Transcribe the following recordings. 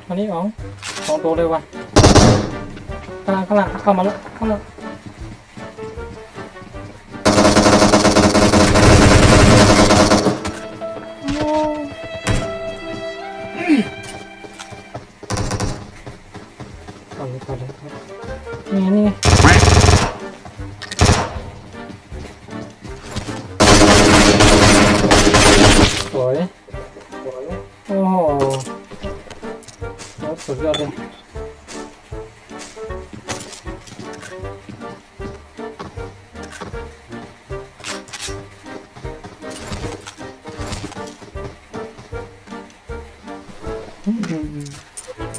อันนี้อ๋องสองตัวเลยวะข้างล่างเข้ามาแล้วข้างล่างก่อนเลยครับนี่สวยโอ้โหสุดยอดเลย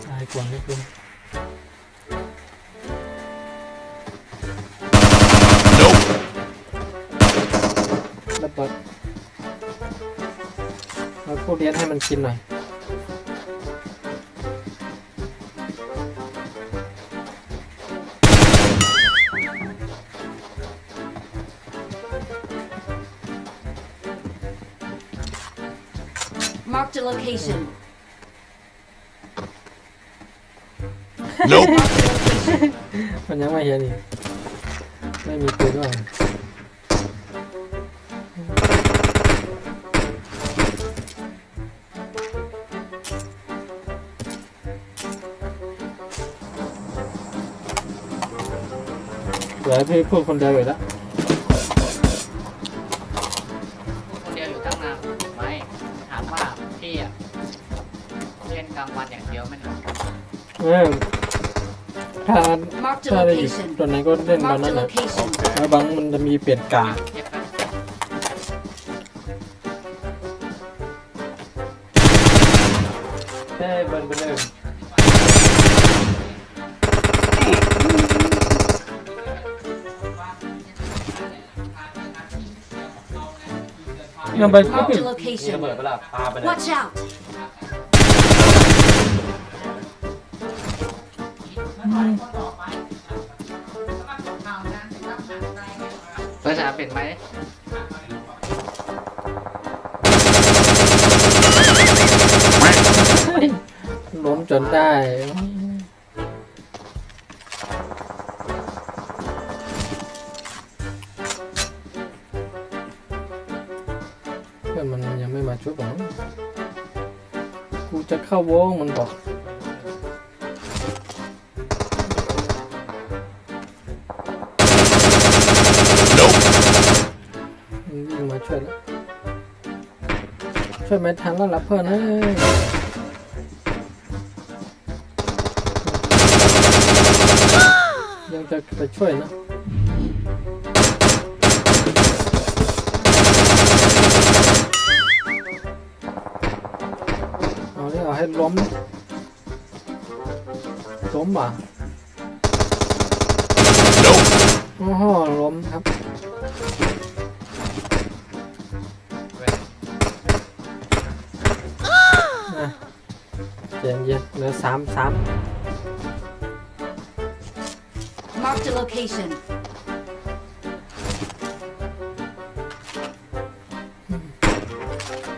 ตายก่อนนิดนึงระเบิดเอาพวกเลี้ยงให้มันกินหน่อยMarked a location. Nope. มันยังไม่เห็นอีกไม่มีปืนด้วยเดี๋ยวพี่พูดคนเดียวอยู่แล้วคนเดียวอยู่ตั้งนานไม่ถามว่าพี่อะเล่นกลางวันอย่างเดียวไม่หรอถ้าได้อยู่ตอนไหนก็เล่นตอนนั้นแหละแล้วบางมันจะมีเปลี่ยนกาแค่เบิร์นไปเลยยังไปก็ปิด Location. เปิดเวลาพาไปเลย Watch out. ภาษาเป็นไหมล้มจนได้เพื่อนมันยังไม่มาช่วยผมกูจะเข้าวงมันบอกมันวิ่งมาช่วยแล้วช่วยไม่ทันแล้วล่ะเพื่อนเอ้ยยังจะไปช่วยนะเอาให้ล้มอ่ะโอ้โหล้มครับเย็นเหลือ3 Marked a location.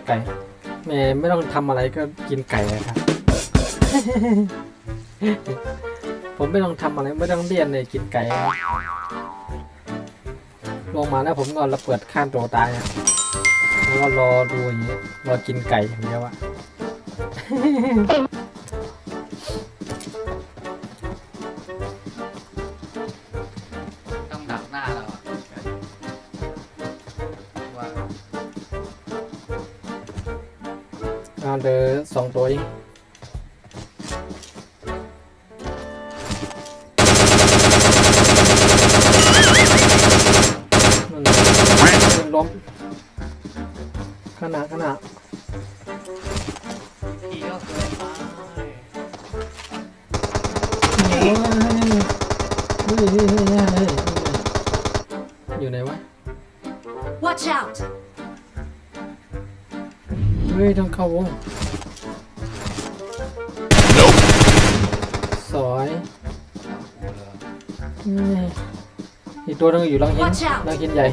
ไก่แม่ไม่ต้องทำอะไรก็กินไก่เลยครับ ผมไม่ต้องทำอะไรไม่ต้องเรียนเลยกินไก่ลงมาแล้วผมก็ระเบิดข้ามตัวตายแล้วก็รอดูอย่างนี้รอกินไก่อย่างเดียวอะต้องดักหน้าเราว่า เดิน2 ตัวเองมันล้มขนาด พี่ก็เคยไปอยู่ไหนวะ Watch out. เฮ้ยต้องเข้าวงสอยอีกตัวนึงอยู่หลังหินใหญ่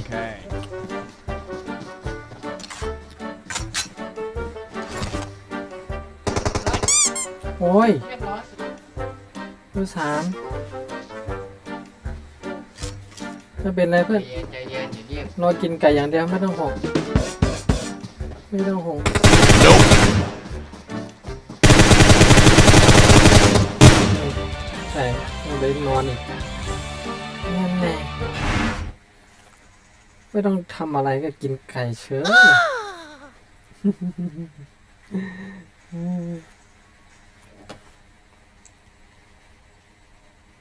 โอ้ย เรียบร้อย เบอร์3ไม่เป็นไรเพื่อน ใจเย็นอย่าเรียก รอกินไก่อย่างเดียวไม่ต้องห่วงไม่ต้องห่วงใช่ต้องไปนอนอีกนั่นแน่ไม่ต้องทำอะไรก็กินไก่เฉย